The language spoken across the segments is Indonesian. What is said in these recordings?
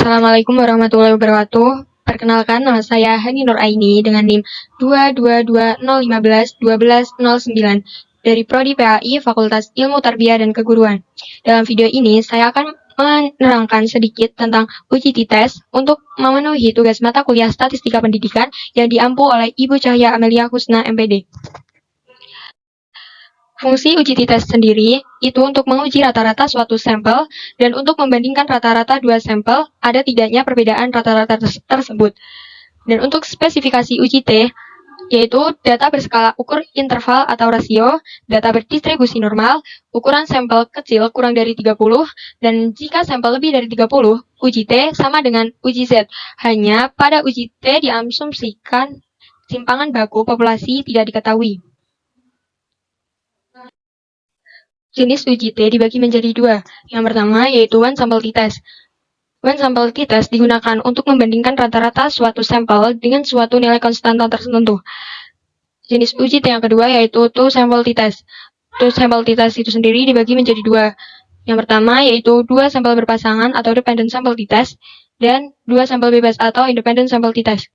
Assalamualaikum warahmatullahi wabarakatuh. Perkenalkan, nama saya Hani Nur Aini dengan NIM 22201512109 dari Prodi PAI Fakultas Ilmu Tarbiyah dan Keguruan. Dalam video ini, saya akan menerangkan sedikit tentang uji TITES untuk memenuhi tugas mata kuliah Statistika Pendidikan yang diampu oleh Ibu Cahya Amelia Husna MPD. Fungsi uji TITES sendiri itu untuk menguji rata-rata suatu sampel dan untuk membandingkan rata-rata dua sampel, ada tidaknya perbedaan rata-rata tersebut. Dan untuk spesifikasi uji T, yaitu data berskala ukur interval atau rasio, data berdistribusi normal, ukuran sampel kecil kurang dari 30, dan jika sampel lebih dari 30, uji T sama dengan uji Z. Hanya pada uji T diasumsikan simpangan baku populasi tidak diketahui. Jenis uji T dibagi menjadi dua. Yang pertama yaitu one sample t-test. One sample t-test digunakan untuk membandingkan rata-rata suatu sampel dengan suatu nilai konstanta tertentu. Jenis uji T yang kedua yaitu two sample t-test. Two sample t-test itu sendiri dibagi menjadi dua. Yang pertama yaitu dua sampel berpasangan atau dependent sample t-test dan dua sampel bebas atau independent sample t-test.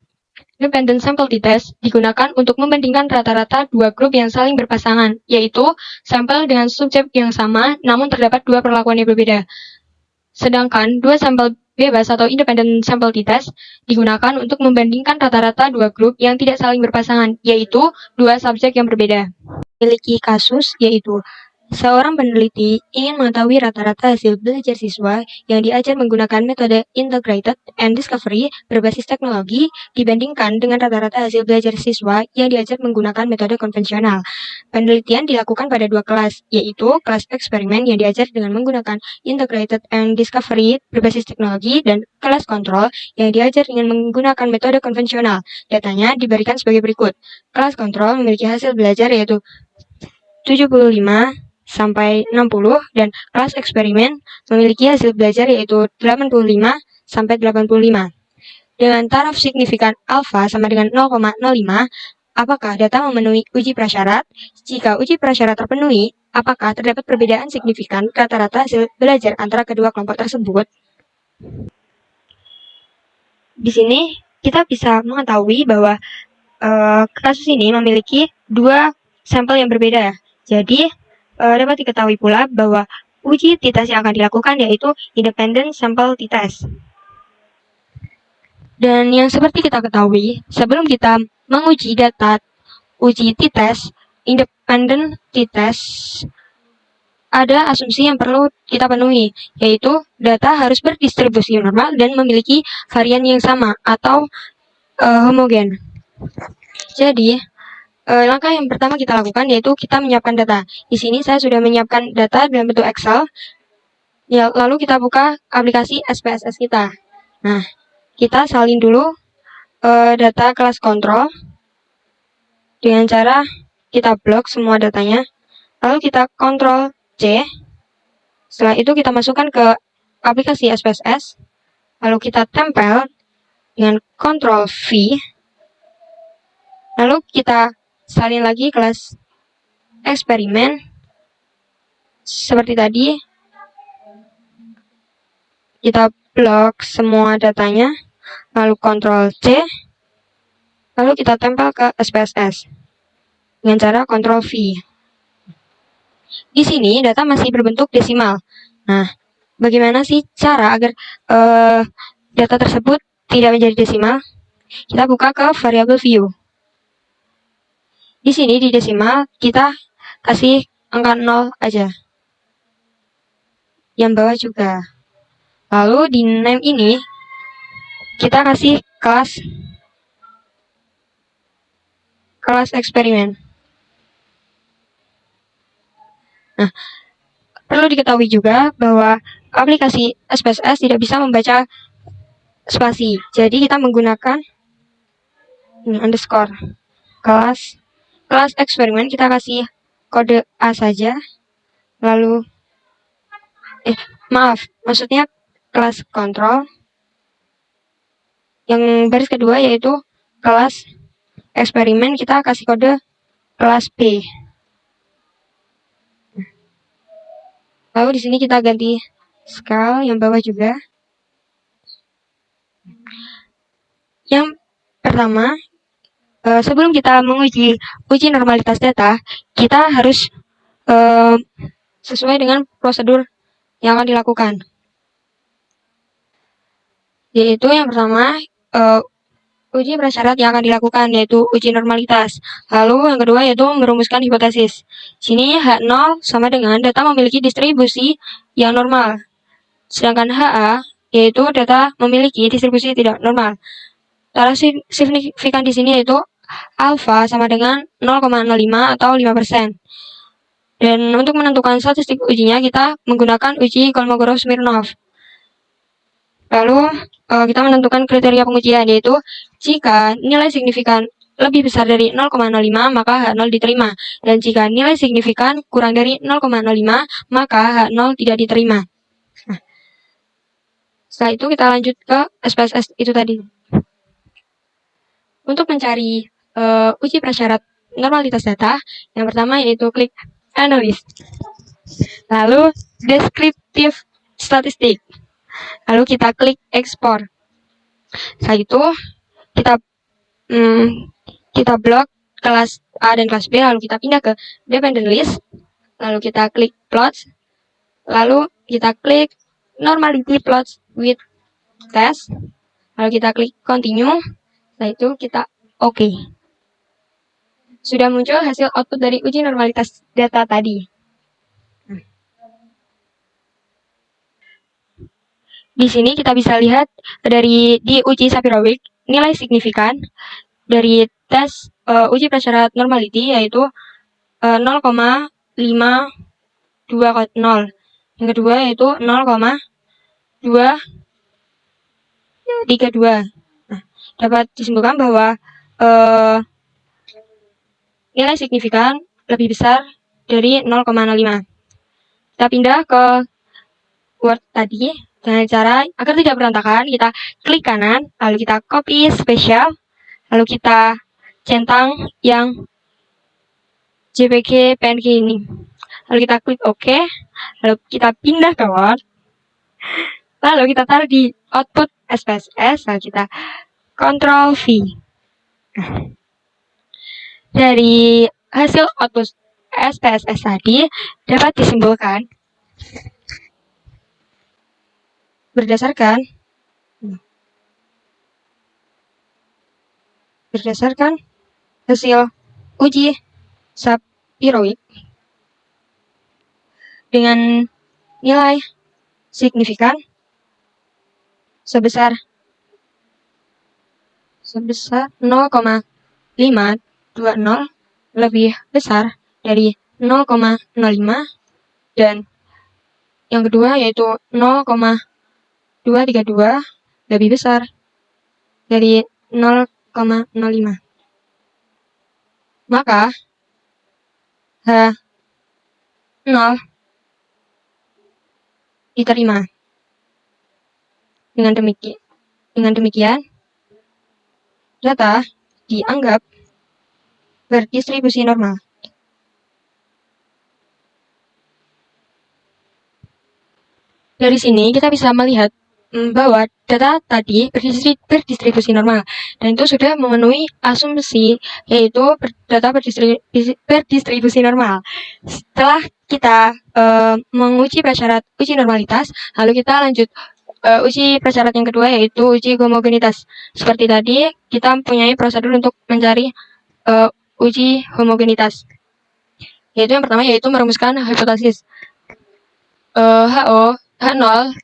Independent sample t-test digunakan untuk membandingkan rata-rata dua grup yang saling berpasangan, yaitu sampel dengan subjek yang sama namun terdapat dua perlakuan yang berbeda. Sedangkan dua sampel bebas atau independent sample t-test digunakan untuk membandingkan rata-rata dua grup yang tidak saling berpasangan, yaitu dua subjek yang berbeda. Memiliki kasus yaitu seorang peneliti ingin mengetahui rata-rata hasil belajar siswa yang diajar menggunakan metode integrated and discovery berbasis teknologi dibandingkan dengan rata-rata hasil belajar siswa yang diajar menggunakan metode konvensional. Penelitian dilakukan pada dua kelas, yaitu kelas eksperimen yang diajar dengan menggunakan integrated and discovery berbasis teknologi dan kelas kontrol yang diajar dengan menggunakan metode konvensional. Datanya diberikan sebagai berikut. Kelas kontrol memiliki hasil belajar yaitu 75 sampai 60 dan kelas eksperimen memiliki hasil belajar yaitu 85 sampai 85. Dengan taraf signifikan alfa sama dengan 0,05, apakah data memenuhi uji prasyarat? Jika uji prasyarat terpenuhi, apakah terdapat perbedaan signifikan rata-rata hasil belajar antara kedua kelompok tersebut? Di sini kita bisa mengetahui bahwa kasus ini memiliki dua sampel yang berbeda. Jadi dapat diketahui pula bahwa uji t-test yang akan dilakukan yaitu independent sample t-test. Dan yang seperti kita ketahui, sebelum kita menguji data uji t-test, independent t-test, ada asumsi yang perlu kita penuhi, yaitu data harus berdistribusi normal dan memiliki varian yang sama atau homogen. Jadi, langkah yang pertama kita lakukan yaitu kita menyiapkan data. Di sini saya sudah menyiapkan data dalam bentuk Excel. Ya, lalu kita buka aplikasi SPSS kita. Nah, kita salin dulu data kelas kontrol dengan cara kita blok semua datanya. Lalu kita Ctrl C. Setelah itu kita masukkan ke aplikasi SPSS. Lalu kita tempel dengan Ctrl V. Lalu kita salin lagi kelas eksperimen seperti tadi. Kita blok semua datanya, lalu Ctrl C, lalu kita tempel ke SPSS dengan cara Ctrl V. Di sini data masih berbentuk desimal. Nah, bagaimana sih cara agar data tersebut tidak menjadi desimal? Kita buka ke variable view. Di sini di desimal kita kasih angka 0 aja. Yang bawah juga. Lalu di name ini kita kasih kelas eksperimen. Nah, perlu diketahui juga bahwa aplikasi SPSS tidak bisa membaca spasi. Jadi kita menggunakan underscore kelas eksperimen, kita kasih kode A saja. Lalu maksudnya kelas kontrol. Yang baris kedua yaitu kelas eksperimen, kita kasih kode kelas B. Lalu di sini kita ganti scale yang bawah juga. Yang pertama, sebelum kita menguji uji normalitas data, kita harus sesuai dengan prosedur yang akan dilakukan. Yaitu yang pertama, uji prasyarat yang akan dilakukan, yaitu uji normalitas. Lalu yang kedua yaitu merumuskan hipotesis. Sini H0 sama dengan data memiliki distribusi yang normal. Sedangkan HA yaitu data memiliki distribusi tidak normal. Tanda signifikan di sini yaitu alfa sama dengan 0,05 atau 5%. Dan untuk menentukan statistik ujinya kita menggunakan uji Kolmogorov-Smirnov. Lalu kita menentukan kriteria pengujian, yaitu jika nilai signifikan lebih besar dari 0,05 maka H0 diterima, dan jika nilai signifikan kurang dari 0,05 maka H0 tidak diterima. Nah, setelah itu kita lanjut ke SPSS itu tadi. Untuk mencari uji prasyarat normalitas data, yang pertama yaitu klik Analysis, lalu Descriptive Statistik, lalu kita klik Export. Setelah itu kita blok kelas A dan kelas B, lalu kita pindah ke Dependent List, lalu kita klik Plots, lalu kita klik Normality Plots with Test, lalu kita klik Continue. Setelah itu kita OK. Sudah muncul hasil output dari uji normalitas data tadi. Di sini kita bisa lihat di uji Shapiro-Wilk nilai signifikan dari tes uji prasyarat normality yaitu 0,520. Yang kedua yaitu 0,232. Nah, dapat disimpulkan bahwa nilai signifikan lebih besar dari 0,05. Kita pindah ke Word tadi. Dengan cara agar tidak berantakan, kita klik kanan, lalu kita copy spesial, lalu kita centang yang JPG PNG ini. Lalu kita klik OK, lalu kita pindah ke Word, lalu kita taruh di output SPSS, lalu kita Ctrl V. Dari hasil output SPSS tadi dapat disimpulkan berdasarkan hasil uji Shapiro-Wilk dengan nilai signifikan sebesar 0,520 lebih besar dari 0,05, dan yang kedua yaitu 0,232 lebih besar dari 0,05. Maka H0 diterima. Dengan demikian, data dianggap berdistribusi normal. Dari sini kita bisa melihat bahwa data tadi berdistribusi normal, dan itu sudah memenuhi asumsi yaitu data berdistribusi normal. Setelah kita menguji prasyarat uji normalitas, lalu kita lanjut uji prasyarat yang kedua yaitu uji homogenitas. Seperti tadi kita mempunyai prosedur untuk mencari uji homogenitas, yaitu yang pertama yaitu merumuskan hipotesis. H0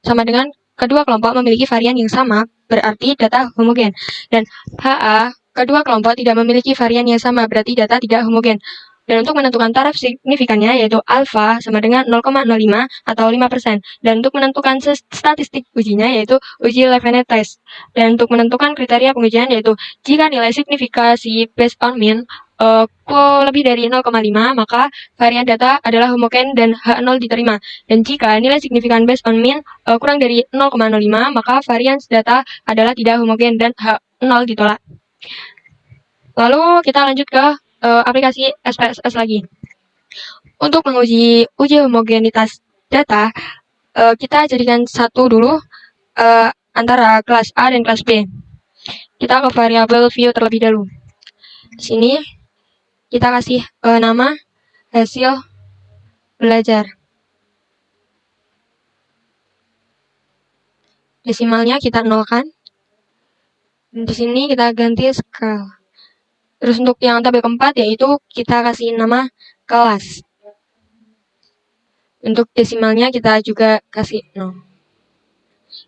sama dengan kedua kelompok memiliki varian yang sama, berarti data homogen. Dan HA, kedua kelompok tidak memiliki varian yang sama, berarti data tidak homogen. Dan untuk menentukan taraf signifikannya yaitu alfa sama dengan 0,05 atau 5%. Dan untuk menentukan statistik ujinya yaitu uji Levenet test. Dan untuk menentukan kriteria pengujian yaitu jika nilai signifikasi based on mean lebih dari 0,5 maka varian data adalah homogen dan H0 diterima. Dan jika nilai signifikan based on mean kurang dari 0,05 maka varian data adalah tidak homogen dan H0 ditolak. Lalu kita lanjut ke aplikasi SPSS lagi. Untuk menguji uji homogenitas data, kita jadikan satu dulu antara kelas A dan kelas B. kita ke variabel view terlebih dahulu. Di sini kita kasih nama hasil belajar. Desimalnya kita nolkan. Di sini kita ganti scale. Terus untuk yang tabel keempat yaitu kita kasih nama kelas. Untuk desimalnya kita juga kasih 0.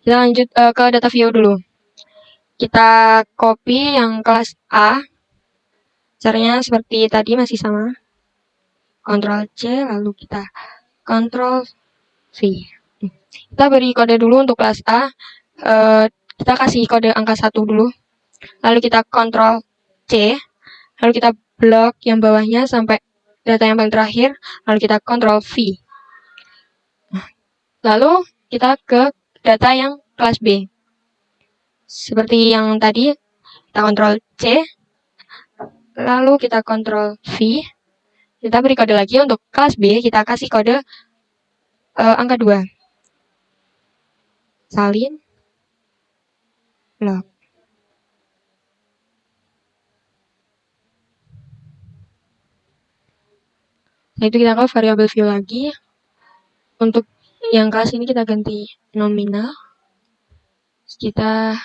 Kita lanjut ke data view dulu. Kita copy yang kelas A. Caranya seperti tadi masih sama. Ctrl C lalu kita Ctrl V. Kita beri kode dulu untuk kelas A. Kita kasih kode angka 1 dulu. Lalu kita Ctrl C. Lalu kita blok yang bawahnya sampai data yang paling terakhir. Lalu kita Ctrl V. Lalu kita ke data yang kelas B. Seperti yang tadi, kita Ctrl C. Lalu kita Ctrl V. Kita beri kode lagi untuk kelas B. Kita kasih kode angka 2. Salin. Blok. Nah, itu kita ke variabel view lagi. Untuk yang kelas ini kita ganti nominal. Kita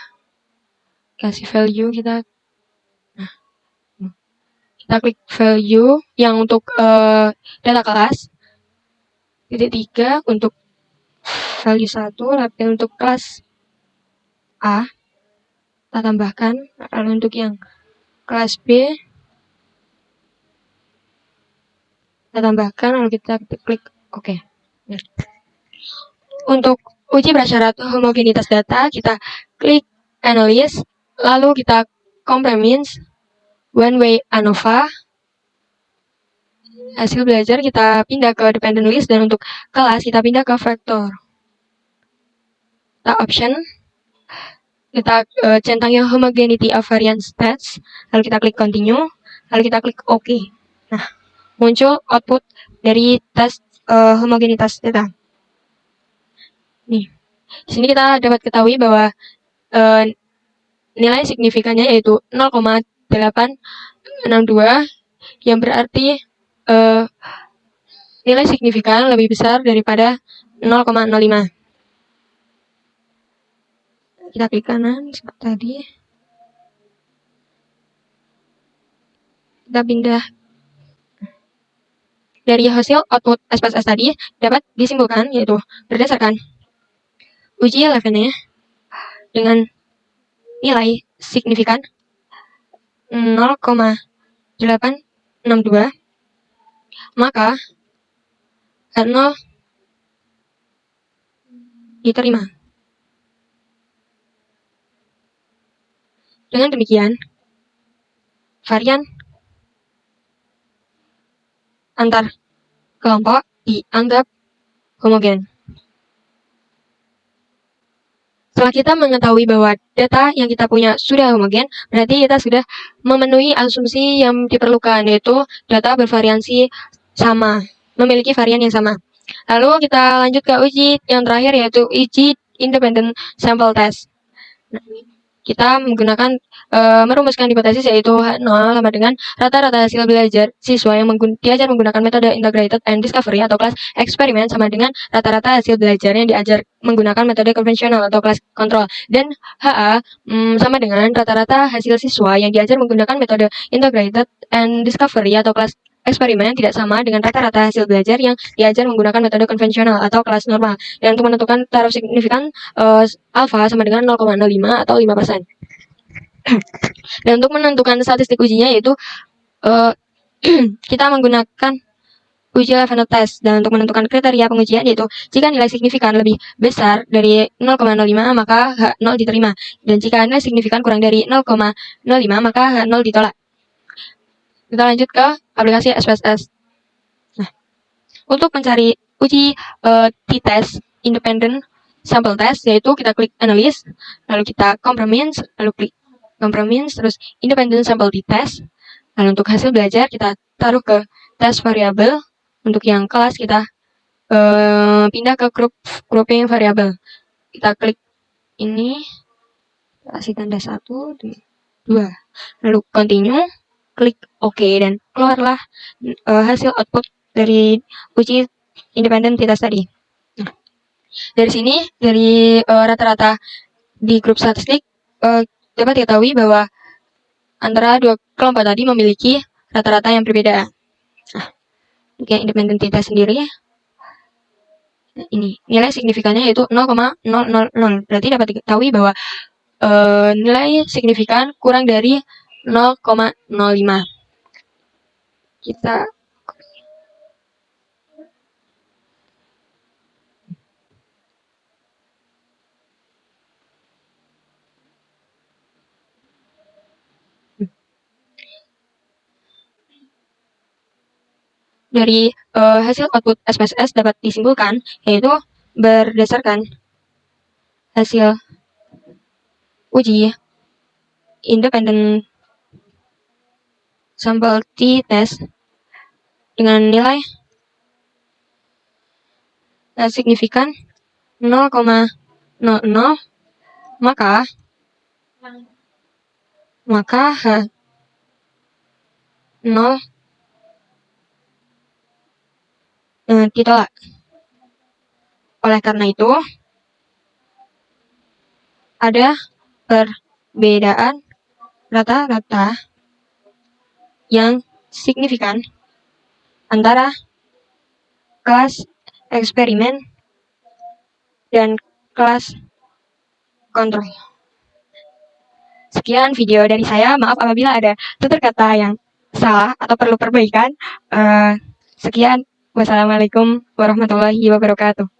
kasih value, kita klik value yang untuk data kelas. Titik 3 untuk value 1, dan untuk kelas A kita tambahkan. Lalu untuk yang kelas B kita tambahkan, lalu kita klik OK. Untuk uji prasyarat homogenitas data, kita klik Analysis, lalu kita Compare Means, One Way ANOVA. Hasil belajar kita pindah ke Dependent List, dan untuk kelas kita pindah ke Vector. Kita Option, kita centangnya Homogeneity of Variance Stats, lalu kita klik Continue, lalu kita klik OK. Nah, muncul output dari tes homogenitas data. Nih, di sini kita dapat ketahui bahwa nilai signifikannya yaitu 0,862, yang berarti nilai signifikan lebih besar daripada 0,05. Kita klik kanan seperti tadi. Kita pindah. Dari hasil output SPSS tadi dapat disimpulkan yaitu berdasarkan uji relevannya dengan nilai signifikan 0,862, maka H0 diterima. Dengan demikian, varian antar kelompok dianggap homogen. Setelah kita mengetahui bahwa data yang kita punya sudah homogen, berarti kita sudah memenuhi asumsi yang diperlukan, yaitu data bervariansi sama, memiliki varian yang sama. Lalu kita lanjut ke uji yang terakhir, yaitu uji Independent Sample Test. Nah, kita menggunakan merumuskan hipotesis yaitu H0 sama dengan rata-rata hasil belajar siswa yang diajar menggunakan metode integrated and discovery atau kelas eksperimen sama dengan rata-rata hasil belajar yang diajar menggunakan metode konvensional atau kelas kontrol, dan HA sama dengan rata-rata hasil siswa yang diajar menggunakan metode integrated and discovery atau kelas eksperimen tidak sama dengan rata-rata hasil belajar yang diajar menggunakan metode konvensional atau kelas normal. Dan untuk menentukan taruh signifikan alfa sama dengan 0,05 atau 5%. Dan untuk menentukan statistik ujinya yaitu kita menggunakan uji Levene test. Dan untuk menentukan kriteria pengujian yaitu jika nilai signifikan lebih besar dari 0,05 maka H0 diterima. Dan jika nilai signifikan kurang dari 0,05 maka H0 ditolak. Kita lanjut ke aplikasi SPSS. Nah, untuk mencari uji t-test independent sample test, yaitu kita klik Analysis, lalu kita Compare Means, lalu klik Compare Means, terus Independent Sample t-test. Lalu untuk hasil belajar kita taruh ke test variable. Untuk yang kelas kita pindah ke grouping variable. Kita klik ini, kasih tanda 1. 2. Lalu continue, klik OK, dan keluarlah hasil output dari uji independentitas tadi. Nah, dari sini, dari rata-rata di grup statistik, dapat diketahui bahwa antara dua kelompok tadi memiliki rata-rata yang berbeda. Nah, untuk yang independentitas sendiri, ini nilai signifikannya yaitu 0,000. Berarti dapat diketahui bahwa nilai signifikan kurang dari 0,05. Kita dari hasil output SPSS dapat disimpulkan, yaitu berdasarkan hasil uji independen sampel t-test dengan nilai signifikan 0,00, maka H0 ditolak. Oleh karena itu, ada perbedaan rata-rata yang signifikan antara kelas eksperimen dan kelas kontrol. Sekian video dari saya. Maaf apabila ada tutur kata yang salah atau perlu perbaikan. Sekian. Wassalamualaikum warahmatullahi wabarakatuh.